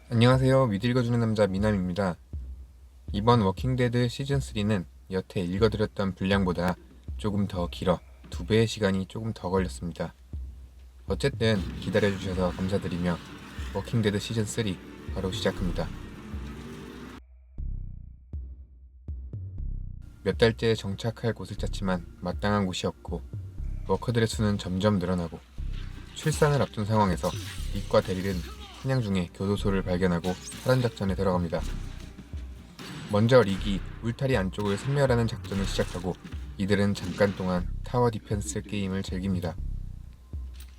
안녕하세요. 미드 읽어주는 남자 미남입니다. 이번 워킹데드 시즌3는 여태 읽어드렸던 분량보다 조금 더 길어 2배의 시간이 조금 더 걸렸습니다. 어쨌든 기다려주셔서 감사드리며 워킹데드 시즌3 바로 시작합니다. 몇 달째 정착할 곳을 찾지만 마땅한 곳이 없고 워커들의 수는 점점 늘어나고 출산을 앞둔 상황에서 닉과 데릴은 사냥 중에 교도소를 발견하고 살한 작전에 들어갑니다. 먼저 릭이 울타리 안쪽을 섬멸하는 작전을 시작하고 이들은 잠깐 동안 타워 디펜스 게임을 즐깁니다.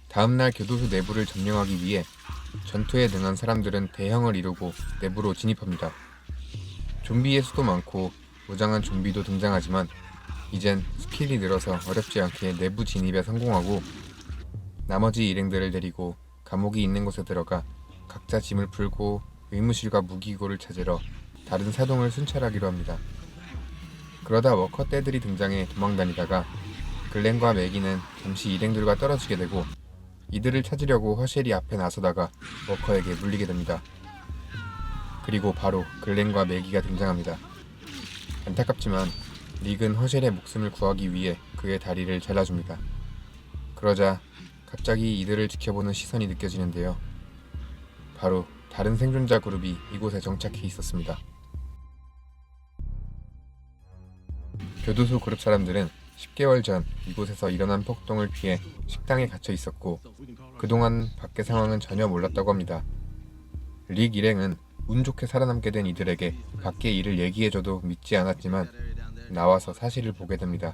다음날 교도소 내부를 점령하기 위해 전투에 능한 사람들은 대형을 이루고 내부로 진입합니다. 좀비의 수도 많고 무장한 좀비도 등장하지만 이젠 스킬이 늘어서 어렵지 않게 내부 진입에 성공하고 나머지 일행들을 데리고 감옥이 있는 곳에 들어가 각자 짐을 풀고 의무실과 무기고를 찾으러 다른 사동을 순찰하기로 합니다. 그러다 워커 떼들이 등장해 도망다니다가 글렌과 매기는 잠시 일행들과 떨어지게 되고 이들을 찾으려고 허셸이 앞에 나서다가 워커에게 물리게 됩니다. 그리고 바로 글렌과 매기가 등장합니다. 안타깝지만 릭은 허셸의 목숨을 구하기 위해 그의 다리를 잘라줍니다. 그러자 갑자기 이들을 지켜보는 시선이 느껴지는데요. 바로 다른 생존자 그룹이 이곳에 정착해 있었습니다. 교도소 그룹 사람들은 10개월 전 이곳에서 일어난 폭동을 피해 식당에 갇혀 있었고 그동안 밖의 상황은 전혀 몰랐다고 합니다. 릭 일행은 운 좋게 살아남게 된 이들에게 밖의 일을 얘기해줘도 믿지 않았지만 나와서 사실을 보게 됩니다.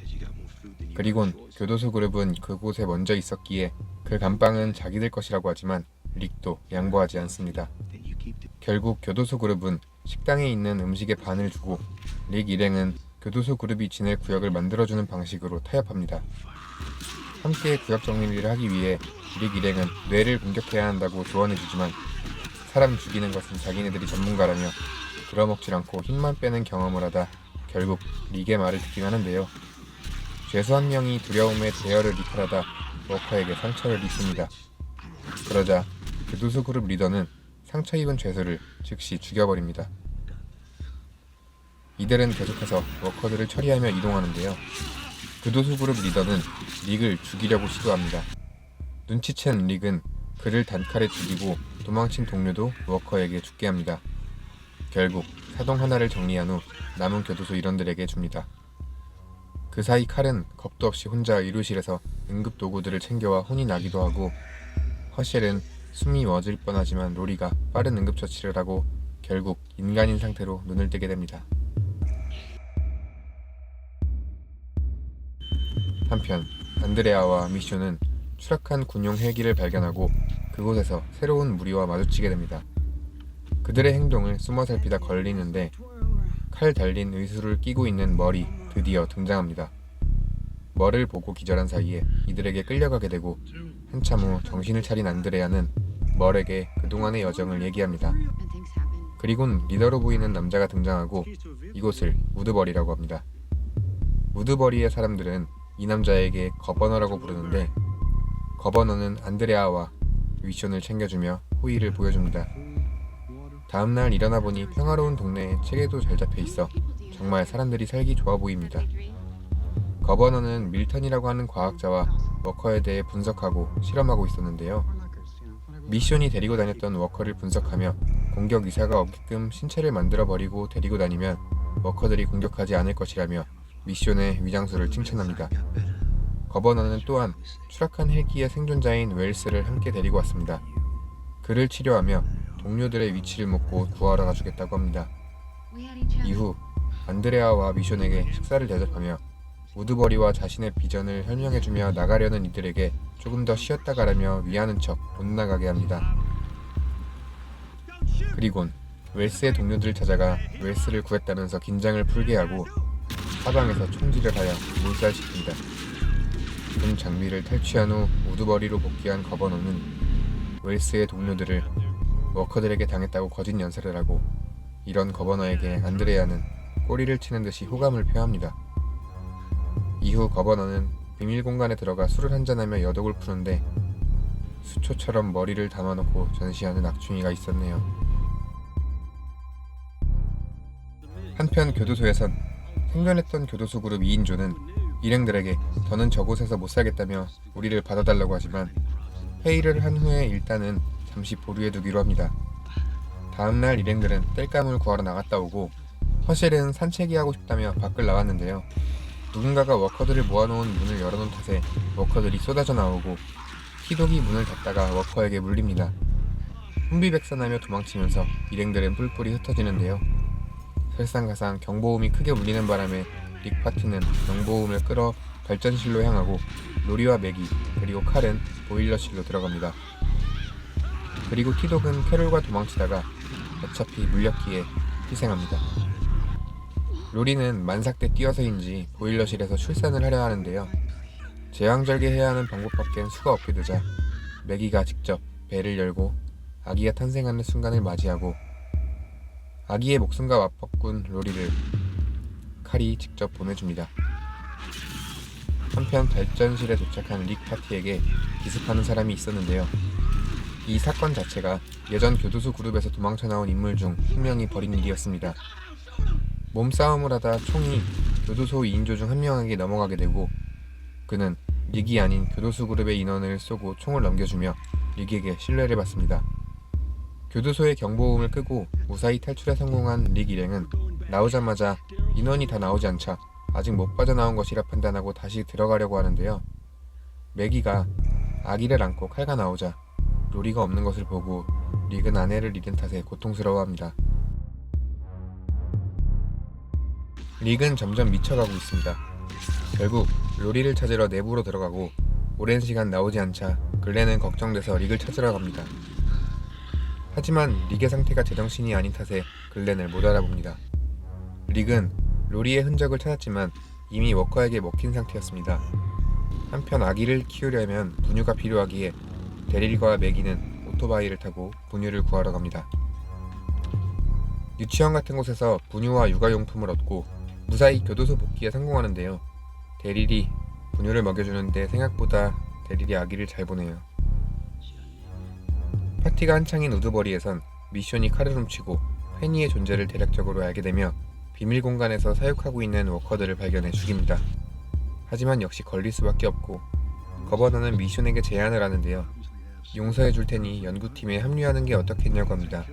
그리곤 교도소 그룹은 그곳에 먼저 있었기에 그 감방은 자기들 것이라고 하지만 릭도 양보하지 않습니다. 결국 교도소 그룹은 식당에 있는 음식의 반을 주고 릭 일행은 교도소 그룹이 지낼 구역을 만들어주는 방식으로 타협합니다. 함께 구역 정리를 하기 위해 릭 일행은 뇌를 공격해야 한다고 조언해주지만 사람 죽이는 것은 자기네들이 전문가라며 들어먹질 않고 힘만 빼는 경험을 하다 결국 릭의 말을 듣긴 하는데요. 죄수 한 명이 두려움에 제어를 이탈하다 워커에게 상처를 입습니다. 그러자 교도소 그룹 리더는 상처 입은 죄수를 즉시 죽여버립니다. 이들은 계속해서 워커들을 처리하며 이동하는데요. 교도소 그룹 리더는 릭을 죽이려고 시도합니다. 눈치챈 릭은 그를 단칼에 죽이고 도망친 동료도 워커에게 죽게 합니다. 결국 사동 하나를 정리한 후 남은 교도소 일원들에게 줍니다. 그 사이 칼은 겁도 없이 혼자 의료실에서 응급 도구들을 챙겨와 혼이 나기도 하고 허셸은 숨이 멎을 뻔하지만 로리가 빠른 응급처치를 하고 결국 인간인 상태로 눈을 뜨게 됩니다. 한편 안드레아와 미쇼는 추락한 군용 헬기를 발견하고 그곳에서 새로운 무리와 마주치게 됩니다. 그들의 행동을 숨어 살피다 걸리는데 칼 달린 의수를 끼고 있는 멀이 드디어 등장합니다. 멀을 보고 기절한 사이에 이들에게 끌려가게 되고 한참 후 정신을 차린 안드레아는 멀에게 그동안의 여정을 얘기합니다. 그리곤 리더로 보이는 남자가 등장하고 이곳을 우드버리라고 합니다. 우드버리의 사람들은 이 남자에게 거버너라고 부르는데 거버너는 안드레아와 미션을 챙겨주며 호의를 보여줍니다. 다음날 일어나 보니 평화로운 동네에 체계도 잘 잡혀있어 정말 사람들이 살기 좋아 보입니다. 거버너는 밀턴이라고 하는 과학자와 워커에 대해 분석하고 실험하고 있었는데요. 미션이 데리고 다녔던 워커를 분석하며 공격 의사가 없게끔 신체를 만들어버리고 데리고 다니면 워커들이 공격하지 않을 것이라며 미션의 위장술을 칭찬합니다. 거버너는 또한 추락한 헬기의 생존자인 웰스를 함께 데리고 왔습니다. 그를 치료하며 동료들의 위치를 묻고 구하러 가주겠다고 합니다. 이후 안드레아와 미션에게 식사를 대접하며 우드버리와 자신의 비전을 설명해주며 나가려는 이들에게 조금 더 쉬었다 가라며 위하는 척 못 나가게 합니다. 그리곤 웰스의 동료들을 찾아가 웰스를 구했다면서 긴장을 풀게 하고 사방에서 총질을 하여 몰살시킵니다. 군 장비를 탈취한 후 우드버리로 복귀한 거버너는 웰스의 동료들을 워커들에게 당했다고 거짓 연설을 하고 이런 거버너에게 안드레아는 꼬리를 치는 듯이 호감을 표합니다. 이후 거버너는 비밀 공간에 들어가 술을 한잔하며 여독을 푸는데 수초처럼 머리를 담아놓고 전시하는 악충이가 있었네요. 한편 교도소에선 생존했던 교도소 그룹 2인조는 일행들에게 더는 저곳에서 못 살겠다며 우리를 받아달라고 하지만 회의를 한 후에 일단은 잠시 보류해두기로 합니다. 다음날 일행들은 땔감을 구하러 나갔다 오고 허실은 산책이 하고 싶다며 밖을 나왔는데요. 누군가가 워커들을 모아놓은 문을 열어놓은 탓에 워커들이 쏟아져 나오고 키독이 문을 닫다가 워커에게 물립니다. 혼비백산하며 도망치면서 일행들은 뿔뿔이 흩어지는데요. 설상가상 경보음이 크게 울리는 바람에 릭 파티는 경보음을 끌어 발전실로 향하고 로리와 맥이 그리고 칼은 보일러실로 들어갑니다. 그리고 티독은 캐롤과 도망치다가 어차피 물렸기에 희생합니다. 로리는 만삭대 뛰어서인지 보일러실에서 출산을 하려 하는데요. 제왕절개해야 하는 방법밖엔 수가 없게 되자 맥이가 직접 배를 열고 아기가 탄생하는 순간을 맞이하고 아기의 목숨과 맞바꾼 로리를 칼이 직접 보내줍니다. 한편 발전실에 도착한 릭 파티에게 기습하는 사람이 있었는데요. 이 사건 자체가 예전 교도소 그룹에서 도망쳐 나온 인물 중 한 명이 벌인 일이었습니다. 몸싸움을 하다 총이 교도소 2인조 중 한 명에게 넘어가게 되고 그는 릭이 아닌 교도소 그룹의 인원을 쏘고 총을 넘겨주며 릭에게 신뢰를 받습니다. 교도소의 경보음을 끄고 무사히 탈출에 성공한 릭 일행은 나오자마자 인원이 다 나오지 않자 아직 못 빠져나온 것이라 판단하고 다시 들어가려고 하는데요. 매기가 아기를 안고 칼가 나오자 로리가 없는 것을 보고 릭은 아내를 잃은 탓에 고통스러워합니다. 릭은 점점 미쳐가고 있습니다. 결국 로리를 찾으러 내부로 들어가고 오랜 시간 나오지 않자 글렌은 걱정돼서 릭을 찾으러 갑니다. 하지만 릭의 상태가 제정신이 아닌 탓에 글렌을 못 알아봅니다. 릭은 로리의 흔적을 찾았지만 이미 워커에게 먹힌 상태였습니다. 한편 아기를 키우려면 분유가 필요하기에 데릴과 매기는 오토바이를 타고 분유를 구하러 갑니다. 유치원 같은 곳에서 분유와 육아용품을 얻고 무사히 교도소 복귀에 성공하는데요. 데릴이 분유를 먹여주는데 생각보다 데릴이 아기를 잘 보내요. 파티가 한창인 우드버리에선 미션이 칼을 훔치고 페니의 존재를 대략적으로 알게 되며 비밀 공간에서 사육하고 있는 워커들을 발견해 죽입니다. 하지만 역시 걸릴 수밖에 없고 거버너는 미션에게 제안을 하는데요. 용서해 줄 테니 연구팀에 합류하는 게 어떻겠냐고 합니다.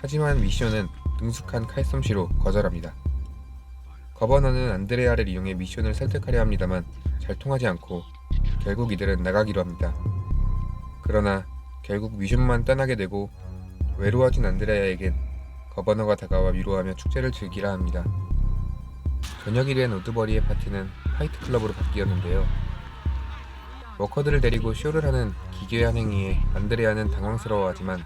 하지만 미션은 능숙한 칼솜씨로 거절합니다. 거버너는 안드레아를 이용해 미션을 설득하려 합니다만 잘 통하지 않고 결국 이들은 나가기로 합니다. 그러나 결국 미션만 떠나게 되고 외로워진 안드레아에겐 거버너가 다가와 위로하며 축제를 즐기라 합니다. 저녁이 된 우드버리의 파티는 화이트클럽으로 바뀌었는데요. 워커들을 데리고 쇼를 하는 기괴한 행위에 안드레아는 당황스러워하지만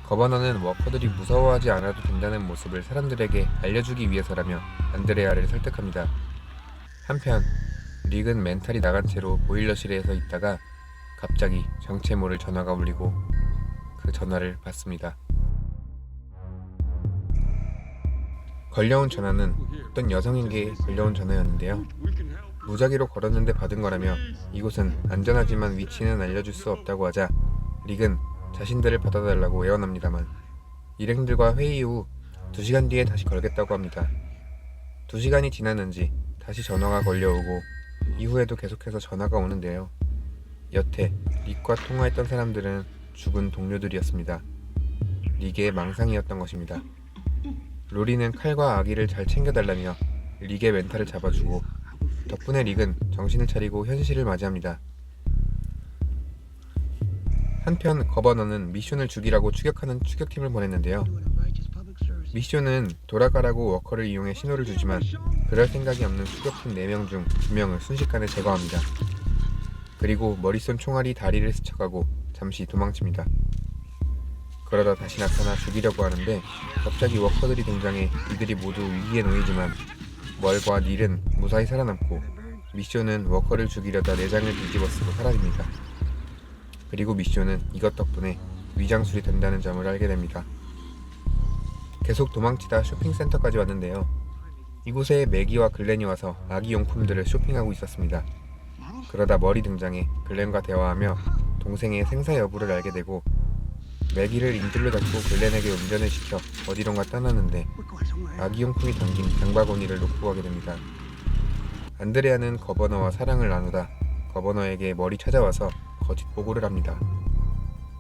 거버너는 워커들이 무서워하지 않아도 된다는 모습을 사람들에게 알려주기 위해서라며 안드레아를 설득합니다. 한편 릭은 멘탈이 나간 채로 보일러실에서 있다가 갑자기 정체 모를 전화가 울리고 그 전화를 받습니다. 걸려온 전화는 어떤 여성에게 걸려온 전화였는데요. 무작위로 걸었는데 받은 거라며 이곳은 안전하지만 위치는 알려줄 수 없다고 하자 릭은 자신들을 받아달라고 애원합니다만 일행들과 회의 후 2시간 뒤에 다시 걸겠다고 합니다. 2시간이 지났는지 다시 전화가 걸려오고 이후에도 계속해서 전화가 오는데요. 여태 릭과 통화했던 사람들은 죽은 동료들이었습니다. 릭의 망상이었던 것입니다. 로리는 칼과 아기를 잘 챙겨달라며 릭의 멘탈을 잡아주고 덕분에 릭은 정신을 차리고 현실을 맞이합니다. 한편 거버너는 미션을 죽이라고 추격하는 추격팀을 보냈는데요. 미션은 돌아가라고 워커를 이용해 신호를 주지만 그럴 생각이 없는 추격팀 4명 중 2명을 순식간에 제거합니다. 그리고 머리 쏜 총알이 다리를 스쳐가고 잠시 도망칩니다. 그러다 다시 나타나 죽이려고 하는데 갑자기 워커들이 등장해 이들이 모두 위기에 놓이지만 멀과 닐은 무사히 살아남고 미션은 워커를 죽이려다 내장을 뒤집어 쓰고 사라집니다. 그리고 미션은 이것 덕분에 위장술이 된다는 점을 알게 됩니다. 계속 도망치다 쇼핑센터까지 왔는데요. 이곳에 매기와 글렌이 와서 아기 용품들을 쇼핑하고 있었습니다. 그러다 멀이 등장해 글렌과 대화하며 동생의 생사 여부를 알게 되고 매기를 인질로 잡고 글렌에게 운전을 시켜 어디론가 떠나는데 아기용품이 담긴 장바구니를 놓고 가게 됩니다. 안드레아는 거버너와 사랑을 나누다 거버너에게 머리 찾아와서 거짓 보고를 합니다.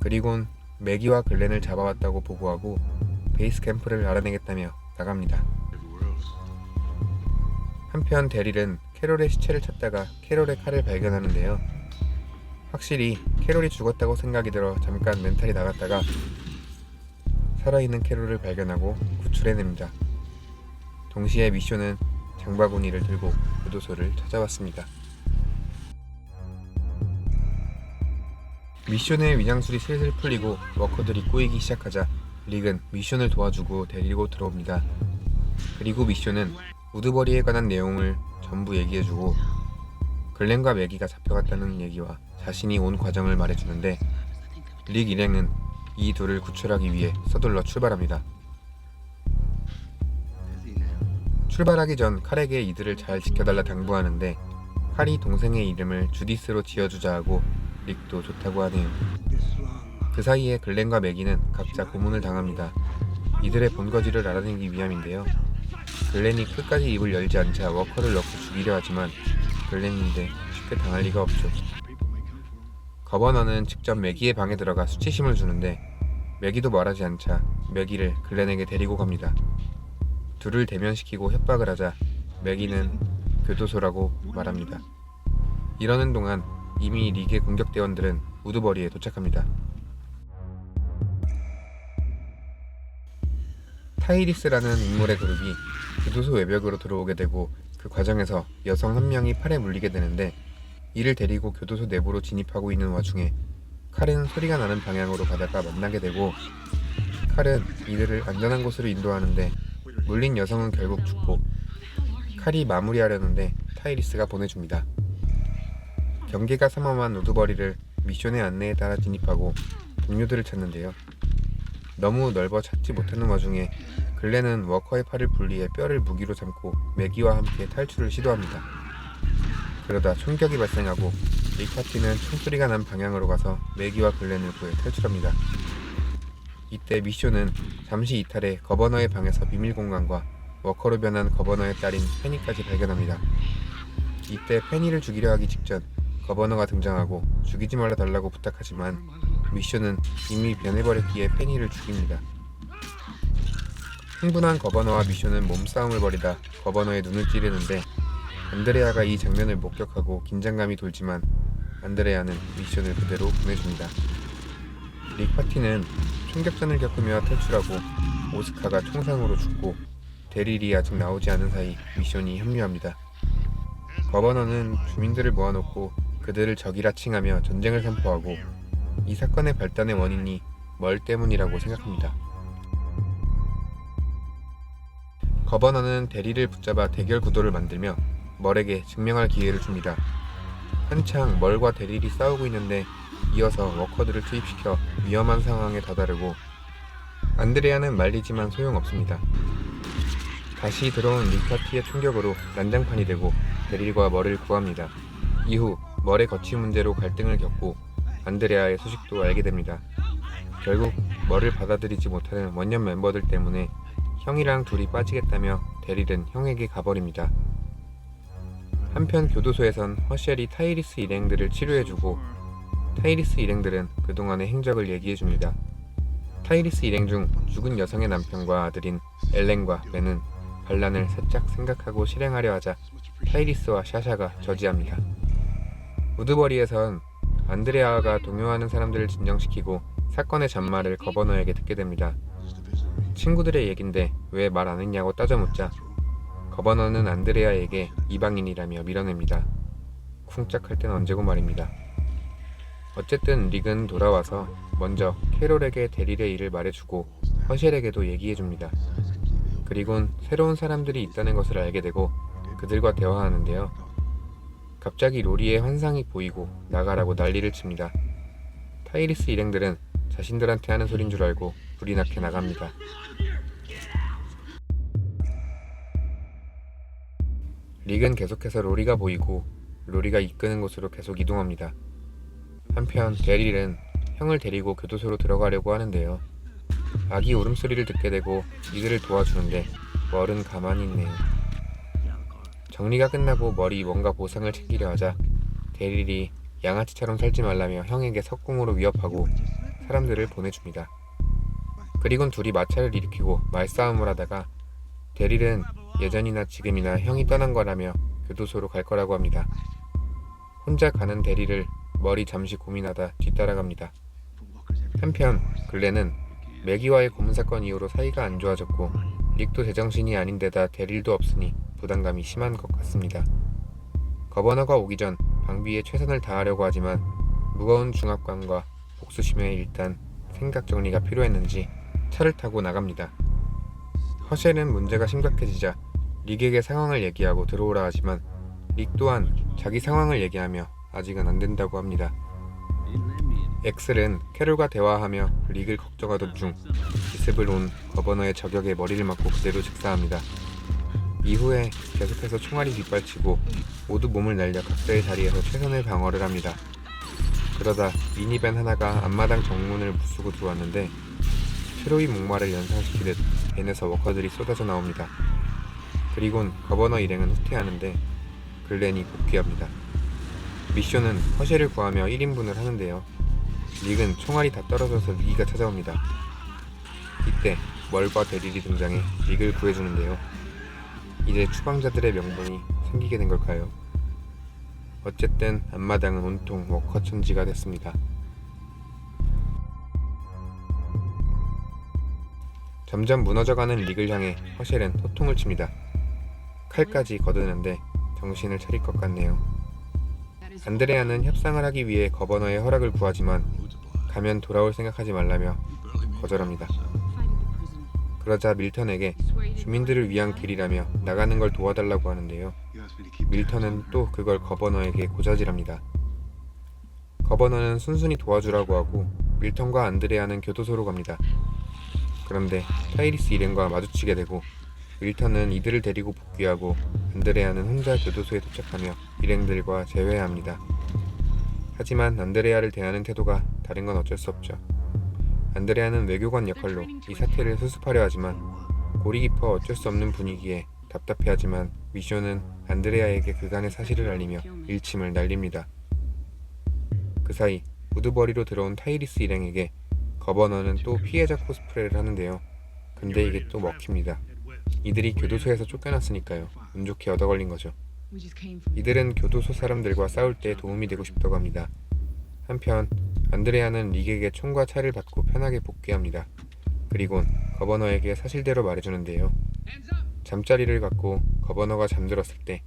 그리곤 매기와 글렌을 잡아왔다고 보고하고 베이스 캠프를 알아내겠다며 나갑니다. 한편 데릴은 캐롤의 시체를 찾다가 캐롤의 칼을 발견하는데요. 확실히 캐롤이 죽었다고 생각이 들어 잠깐 멘탈이 나갔다가 살아있는 캐롤을 발견하고 구출해냅니다. 동시에 미쇼는 장바구니를 들고 교도소를 찾아왔습니다. 미션의 위장술이 슬슬 풀리고 워커들이 꼬이기 시작하자 릭은 미션을 도와주고 데리고 들어옵니다. 그리고 미션은 우드버리에 관한 내용을 전부 얘기해주고 글렌과 매기가 잡혀갔다는 얘기와 자신이 온 과정을 말해주는데 릭 일행은 이 둘을 구출하기 위해 서둘러 출발합니다. 출발하기 전 칼에게 이들을 잘 지켜달라 당부하는데 칼이 동생의 이름을 주디스로 지어주자 하고 릭도 좋다고 하네요. 그 사이에 글렌과 매기는 각자 고문을 당합니다. 이들의 본거지를 알아내기 위함인데요. 글렌이 끝까지 입을 열지 않자 워커를 넣고 죽이려 하지만 글렌인데 쉽게 당할 리가 없죠. 거버너는 직접 매기의 방에 들어가 수치심을 주는데 매기도 말하지 않자 매기를 글렌에게 데리고 갑니다. 둘을 대면시키고 협박을 하자 매기는 교도소라고 말합니다. 이러는 동안 이미 릭의 공격대원들은 우드버리에 도착합니다. 타이리스라는 인물의 그룹이 교도소 외벽으로 들어오게 되고 그 과정에서 여성 한 명이 팔에 물리게 되는데 이를 데리고 교도소 내부로 진입하고 있는 와중에 칼은 소리가 나는 방향으로 가다가 만나게 되고 칼은 이들을 안전한 곳으로 인도하는데 물린 여성은 결국 죽고 칼이 마무리하려는데 타이리스가 보내줍니다. 경계가 삼엄한 우드버리를 미션의 안내에 따라 진입하고 동료들을 찾는데요. 너무 넓어 찾지 못하는 와중에 글렌은 워커의 팔을 분리해 뼈를 무기로 삼고 매기와 함께 탈출을 시도합니다. 그러다 총격이 발생하고 릭 파티는 총소리가 난 방향으로 가서 매기와 글렌을 구해 탈출합니다. 이때 미쇼는 잠시 이탈해 거버너의 방에서 비밀 공간과 워커로 변한 거버너의 딸인 페니까지 발견합니다. 이때 페니를 죽이려 하기 직전 거버너가 등장하고 죽이지 말아 달라고 부탁하지만 미쇼는 이미 변해버렸기에 페니를 죽입니다. 흥분한 거버너와 미쇼는 몸싸움을 벌이다 거버너의 눈을 찌르는데 안드레아가 이 장면을 목격하고 긴장감이 돌지만 안드레아는 미션을 그대로 보내줍니다. 릭 파티는 총격전을 겪으며 탈출하고 오스카가 총상으로 죽고 데릴이 아직 나오지 않은 사이 미션이 합류합니다. 거버너는 주민들을 모아놓고 그들을 적이라 칭하며 전쟁을 선포하고 이 사건의 발단의 원인이 멀 때문이라고 생각합니다. 거버너는 데릴을 붙잡아 대결 구도를 만들며 멀에게 증명할 기회를 줍니다. 한창 멀과 데릴이 싸우고 있는데 이어서 워커들을 투입시켜 위험한 상황에 다다르고 안드레아는 말리지만 소용없습니다. 다시 들어온 릭 파티의 총격으로 난장판이 되고 데릴과 멀을 구합니다. 이후 멀의 거취 문제로 갈등을 겪고 안드레아의 소식도 알게 됩니다. 결국 멀을 받아들이지 못하는 원년 멤버들 때문에 형이랑 둘이 빠지겠다며 데릴은 형에게 가버립니다. 한편 교도소에선 허셸이 타이리스 일행들을 치료해주고 타이리스 일행들은 그동안의 행적을 얘기해줍니다. 타이리스 일행 중 죽은 여성의 남편과 아들인 엘렌과 벤은 반란을 살짝 생각하고 실행하려 하자 타이리스와 샤샤가 저지합니다. 우드버리에선 안드레아가 동요하는 사람들을 진정시키고 사건의 잔말을 거버너에게 듣게 됩니다. 친구들의 얘긴데 왜 말 안 했냐고 따져묻자 거버너는 안드레아에게 이방인이라며 밀어냅니다. 쿵짝할 땐 언제고 말입니다. 어쨌든 릭은 돌아와서 먼저 캐롤에게 데릴의 일을 말해주고 허셸에게도 얘기해줍니다. 그리곤 새로운 사람들이 있다는 것을 알게 되고 그들과 대화하는데요. 갑자기 로리의 환상이 보이고 나가라고 난리를 칩니다. 타이리스 일행들은 자신들한테 하는 소린 줄 알고 불이 나게 나갑니다. 릭은 계속해서 로리가 보이고 로리가 이끄는 곳으로 계속 이동합니다. 한편 데릴은 형을 데리고 교도소로 들어가려고 하는데요. 아기 울음소리를 듣게 되고 이들을 도와주는데 멀은 가만히 있네요. 정리가 끝나고 머리 뭔가 보상을 챙기려 하자 데릴이 양아치처럼 살지 말라며 형에게 석궁으로 위협하고 사람들을 보내줍니다. 그리곤 둘이 마찰을 일으키고 말싸움을 하다가 데릴은 예전이나 지금이나 형이 떠난 거라며 교도소로 갈 거라고 합니다. 혼자 가는 데릴을 머리 잠시 고민하다 뒤따라갑니다. 한편 글렌은 매기와의 고문 사건 이후로 사이가 안 좋아졌고 릭도 제정신이 아닌데다 데릴도 없으니 부담감이 심한 것 같습니다. 거버너가 오기 전 방비에 최선을 다하려고 하지만 무거운 중압감과 복수심에 일단 생각 정리가 필요했는지 차를 타고 나갑니다. 허셸은 문제가 심각해지자 릭에게 상황을 얘기하고 들어오라 하지만 릭 또한 자기 상황을 얘기하며 아직은 안 된다고 합니다. 엑셀은 캐롤과 대화하며 릭을 걱정하던 중 기습을 온 거버너의 저격에 머리를 맞고 그대로 즉사합니다. 이후에 계속해서 총알이 빗발치고 모두 몸을 날려 각자의 자리에서 최선의 방어를 합니다. 그러다 미니밴 하나가 앞마당 정문을 부수고 들어왔는데 트로이 목마를 연상시키듯 밴에서 워커들이 쏟아져 나옵니다. 그리곤 거버너 일행은 후퇴하는데 글렌이 복귀합니다. 미쇼는 허셸을 구하며 1인분을 하는데요. 릭은 총알이 다 떨어져서 위기가 찾아옵니다. 이때 멀과 데릴이 등장해 릭을 구해주는데요. 이제 추방자들의 명분이 생기게 된 걸까요? 어쨌든 앞마당은 온통 워커 천지가 됐습니다. 점점 무너져가는 릭을 향해 허셸은 호통을 칩니다. 칼까지 거두는데 정신을 차릴 것 같네요. 안드레아는 협상을 하기 위해 거버너의 허락을 구하지만 가면 돌아올 생각하지 말라며 거절합니다. 그러자 밀턴에게 주민들을 위한 길이라며 나가는 걸 도와달라고 하는데요. 밀턴은 또 그걸 거버너에게 고자질합니다. 거버너는 순순히 도와주라고 하고 밀턴과 안드레아는 교도소로 갑니다. 그런데 타이리스 일행과 마주치게 되고 밀턴은 이들을 데리고 복귀하고 안드레아는 혼자 교도소에 도착하며 일행들과 재회합니다. 하지만 안드레아를 대하는 태도가 다른 건 어쩔 수 없죠. 안드레아는 외교관 역할로 이 사태를 수습하려 하지만 골이 깊어 어쩔 수 없는 분위기에 답답해하지만 미쇼는 안드레아에게 그간의 사실을 알리며 일침을 날립니다. 그 사이 우드버리로 들어온 타이리스 일행에게 거버너는 또 피해자 코스프레를 하는데요. 근데 이게 또 먹힙니다. 이들이 교도소에서 쫓겨났으니까요. 운 좋게 얻어걸린 거죠. 이들은 교도소 사람들과 싸울 때 도움이 되고 싶다고 합니다. 한편 안드레아는 릭에게 총과 차를 받고 편하게 복귀합니다. 그리곤 거버너에게 사실대로 말해주는데요. 잠자리를 갖고 거버너가 잠들었을 때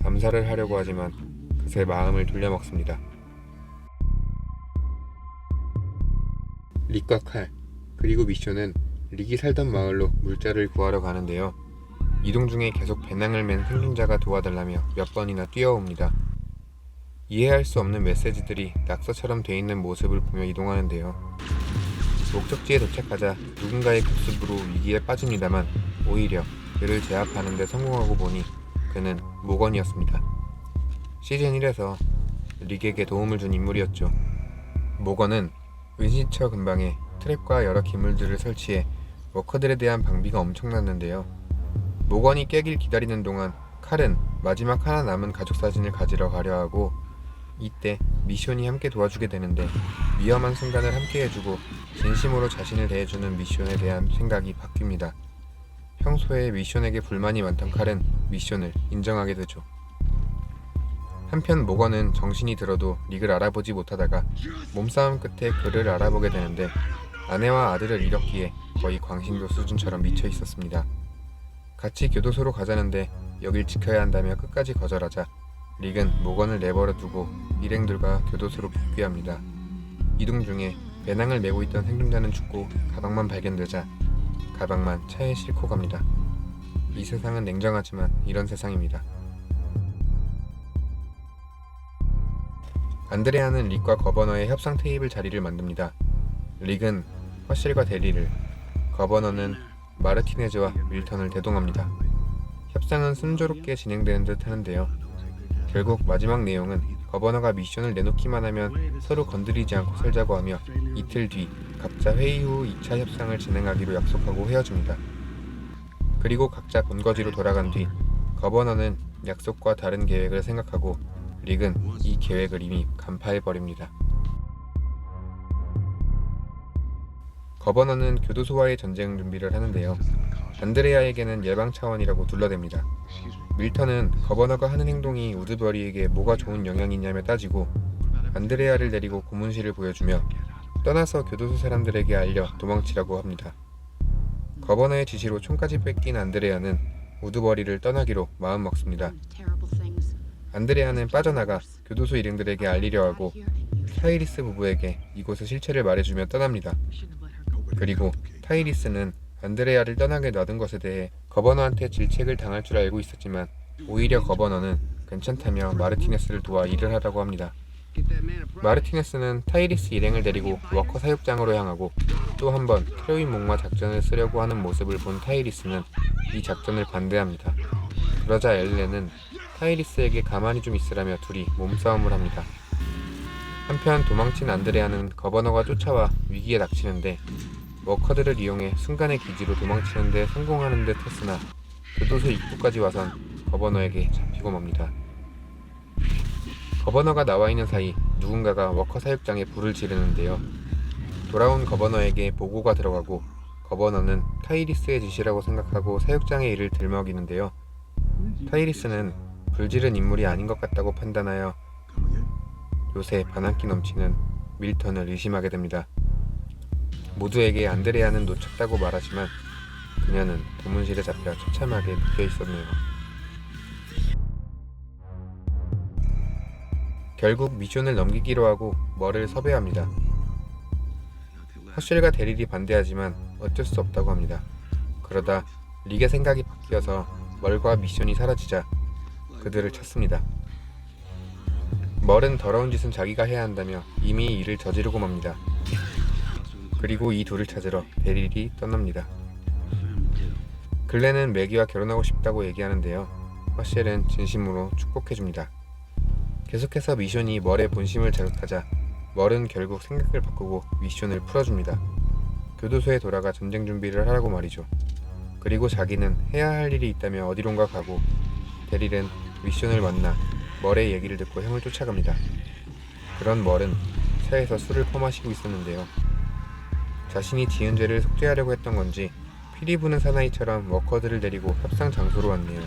암살을 하려고 하지만 그새 마음을 돌려먹습니다. 릭과 칼, 그리고 미쇼는 릭이 살던 마을로 물자를 구하러 가는데요. 이동 중에 계속 배낭을 맨 생존자가 도와달라며 몇 번이나 뛰어옵니다. 이해할 수 없는 메시지들이 낙서처럼 돼 있는 모습을 보며 이동하는데요. 목적지에 도착하자 누군가의 급습으로 위기에 빠집니다만 오히려 그를 제압하는 데 성공하고 보니 그는 모건이었습니다. 시즌 1에서 릭에게 도움을 준 인물이었죠. 모건은 은신처 근방에 트랩과 여러 기물들을 설치해 워커들에 대한 방비가 엄청났는데요. 모건이 깨길 기다리는 동안 칼은 마지막 하나 남은 가족 사진을 가지러 가려 하고 이때 미션이 함께 도와주게 되는데 위험한 순간을 함께 해주고 진심으로 자신을 대해주는 미션에 대한 생각이 바뀝니다. 평소에 미션에게 불만이 많던 칼은 미션을 인정하게 되죠. 한편 모건은 정신이 들어도 릭을 알아보지 못하다가 몸싸움 끝에 그를 알아보게 되는데 아내와 아들을 잃었기에 거의 광신도 수준처럼 미쳐 있었습니다. 같이 교도소로 가자는데 여길 지켜야 한다며 끝까지 거절하자 릭은 모건을 내버려 두고 일행들과 교도소로 복귀합니다. 이동 중에 배낭을 메고 있던 생존자는 죽고 가방만 발견되자 가방만 차에 싣고 갑니다. 이 세상은 냉정하지만 이런 세상입니다. 안드레아는 릭과 거버너의 협상 테이블 자리를 만듭니다. 릭은 허실과 데리를, 거버너는 마르티네즈와 밀턴을 대동합니다. 협상은 순조롭게 진행되는 듯 하는데요. 결국 마지막 내용은 거버너가 미션을 내놓기만 하면 서로 건드리지 않고 살자고 하며 이틀 뒤 각자 회의 후 2차 협상을 진행하기로 약속하고 헤어집니다. 그리고 각자 본거지로 돌아간 뒤 거버너는 약속과 다른 계획을 생각하고 릭은 이 계획을 이미 간파해버립니다. 거버너는 교도소와의 전쟁 준비를 하는데요. 안드레아에게는 예방 차원이라고 둘러댑니다. 밀턴은 거버너가 하는 행동이 우드버리에게 뭐가 좋은 영향이 있냐며 따지고 안드레아를 데리고 고문실을 보여주며 떠나서 교도소 사람들에게 알려 도망치라고 합니다. 거버너의 지시로 총까지 뺏긴 안드레아는 우드버리를 떠나기로 마음먹습니다. 안드레아는 빠져나가 교도소 일행들에게 알리려 하고 타이리스 부부에게 이곳의 실체를 말해주며 떠납니다. 그리고 타이리스는 안드레아를 떠나게 놔둔 것에 대해 거버너한테 질책을 당할 줄 알고 있었지만 오히려 거버너는 괜찮다며 마르티네스를 도와 일을 하라고 합니다. 마르티네스는 타이리스 일행을 데리고 워커 사육장으로 향하고 또 한 번 헤로인 목마 작전을 쓰려고 하는 모습을 본 타이리스는 이 작전을 반대합니다. 그러자 엘렌은 타이리스에게 가만히 좀 있으라며 둘이 몸싸움을 합니다. 한편 도망친 안드레아는 거버너가 쫓아와 위기에 닥치는데 워커들을 이용해 순간의 기지로 도망치는 데 성공하는 듯 했으나 교도소 입구까지 와선 거버너에게 잡히고 맙니다. 거버너가 나와 있는 사이 누군가가 워커 사육장에 불을 지르는데요. 돌아온 거버너에게 보고가 들어가고 거버너는 타이리스의 지시라고 생각하고 사육장의 일을 들먹이는데요. 타이리스는 불지른 인물이 아닌 것 같다고 판단하여 요새 반항기 넘치는 밀턴을 의심하게 됩니다. 모두에게 안드레아는 놓쳤다고 말하지만 그녀는 고문실에 잡혀 처참하게 묶여 있었네요. 결국 미션을 넘기기로 하고 멀을 섭외합니다. 허쉘과 데릴이 반대하지만 어쩔 수 없다고 합니다. 그러다 릭의 생각이 바뀌어서 멀과 미션이 사라지자 그들을 찾습니다. 멀은 더러운 짓은 자기가 해야 한다며 이미 일을 저지르고 맙니다. 그리고 이 둘을 찾으러 데릴이 떠납니다. 글렌은 매기와 결혼하고 싶다고 얘기하는데요. 허쉘은 진심으로 축복해줍니다. 계속해서 미션이 멀의 본심을 자극하자 멀은 결국 생각을 바꾸고 미션을 풀어줍니다. 교도소에 돌아가 전쟁 준비를 하라고 말이죠. 그리고 자기는 해야 할 일이 있다며 어디론가 가고 데릴은 미션을 만나 멀의 얘기를 듣고 형을 쫓아갑니다. 그런 멀은 차에서 술을 퍼마시고 있었는데요. 자신이 지은 죄를 속죄하려고 했던 건지 피리 부는 사나이처럼 워커들을 데리고 협상 장소로 왔네요.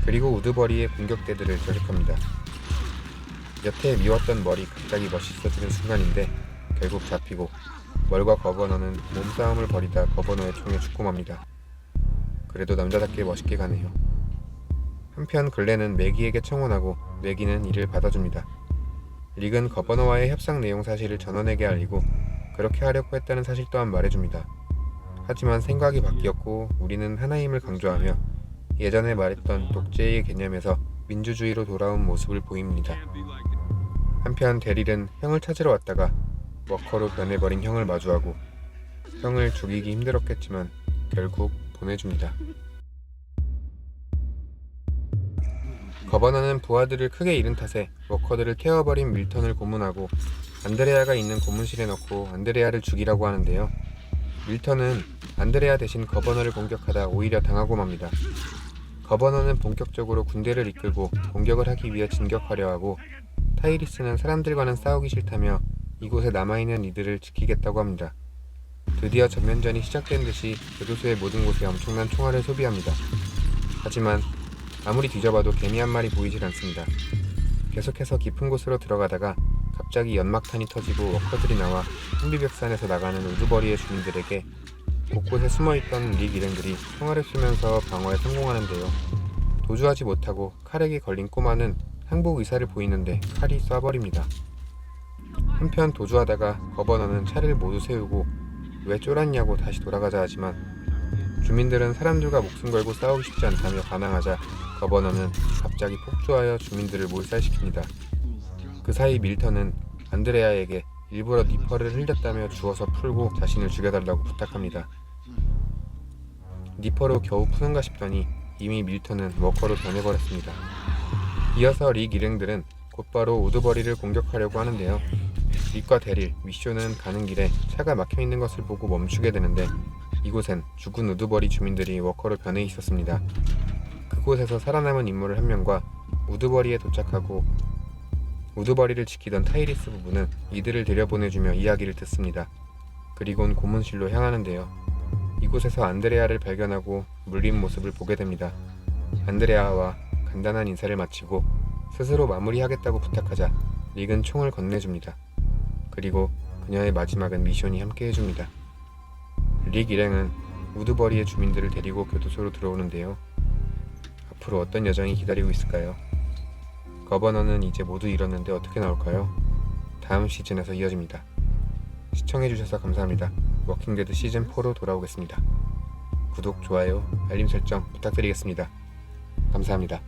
그리고 우드버리의 공격대들을 저격합니다. 여태 미웠던 멀이 갑자기 멋있어지는 순간인데 결국 잡히고 멀과 거버너는 몸싸움을 벌이다 거버너의 총에 죽고 맙니다. 그래도 남자답게 멋있게 가네요. 한편 글렌은 매기에게 청혼하고 매기는 이를 받아줍니다. 릭은 거버너와의 협상 내용 사실을 전원에게 알리고 그렇게 하려고 했다는 사실 또한 말해줍니다. 하지만 생각이 바뀌었고 우리는 하나임을 강조하며 예전에 말했던 독재의 개념에서 민주주의로 돌아온 모습을 보입니다. 한편 데릴은 형을 찾으러 왔다가 워커로 변해버린 형을 마주하고 형을 죽이기 힘들었겠지만 결국 보내줍니다. 거버너는 부하들을 크게 잃은 탓에 워커들을 태워버린 밀턴을 고문하고 안드레아가 있는 고문실에 넣고 안드레아를 죽이라고 하는데요. 밀턴은 안드레아 대신 거버너를 공격하다 오히려 당하고 맙니다. 거버너는 본격적으로 군대를 이끌고 공격을 하기 위해 진격하려 하고 타이리스는 사람들과는 싸우기 싫다며 이곳에 남아있는 이들을 지키겠다고 합니다. 드디어 전면전이 시작된 듯이 교도소의 모든 곳에 엄청난 총알을 소비합니다. 하지만 아무리 뒤져봐도 개미 한 마리 보이질 않습니다. 계속해서 깊은 곳으로 들어가다가 갑자기 연막탄이 터지고 워커들이 나와 혼비백산에서 나가는 우드버리의 주민들에게 곳곳에 숨어있던 릭 일행들이 총알을 쏘면서 방어에 성공하는데요. 도주하지 못하고 칼에게 걸린 꼬마는 항복 의사를 보이는데 칼이 쏴버립니다. 한편 도주하다가 거버너는 차를 모두 세우고 왜 쫄았냐고 다시 돌아가자 하지만 주민들은 사람들과 목숨 걸고 싸우기 쉽지 않다며 반항하자 거버너는 갑자기 폭주하여 주민들을 몰살시킵니다. 그 사이 밀턴은 안드레아에게 일부러 니퍼를 흘렸다며 주워서 풀고 자신을 죽여달라고 부탁합니다. 니퍼로 겨우 푸는가 싶더니 이미 밀턴은 워커로 변해버렸습니다. 이어서 릭 일행들은 곧바로 우두버리를 공격하려고 하는데요. 릭과 데릴, 미쇼는 가는 길에 차가 막혀 있는 것을 보고 멈추게 되는데 이곳엔 죽은 우두버리 주민들이 워커로 변해 있었습니다. 그곳에서 살아남은 인물을 한 명과 우두버리에 도착하고 우두버리를 지키던 타이리스 부부는 이들을 들여보내주며 이야기를 듣습니다. 그리곤 고문실로 향하는데요. 이곳에서 안드레아를 발견하고 물린 모습을 보게 됩니다. 안드레아와 간단한 인사를 마치고 스스로 마무리하겠다고 부탁하자 릭은 총을 건네줍니다. 그리고 그녀의 마지막은 미션이 함께 해줍니다. 릭 일행은 우두버리의 주민들을 데리고 교도소로 들어오는데요. 앞으로 어떤 여정이 기다리고 있을까요? 거버너는 이제 모두 잃었는데 어떻게 나올까요? 다음 시즌에서 이어집니다. 시청해주셔서 감사합니다. 워킹데드 시즌4로 돌아오겠습니다. 구독, 좋아요, 알림 설정 부탁드리겠습니다. 감사합니다.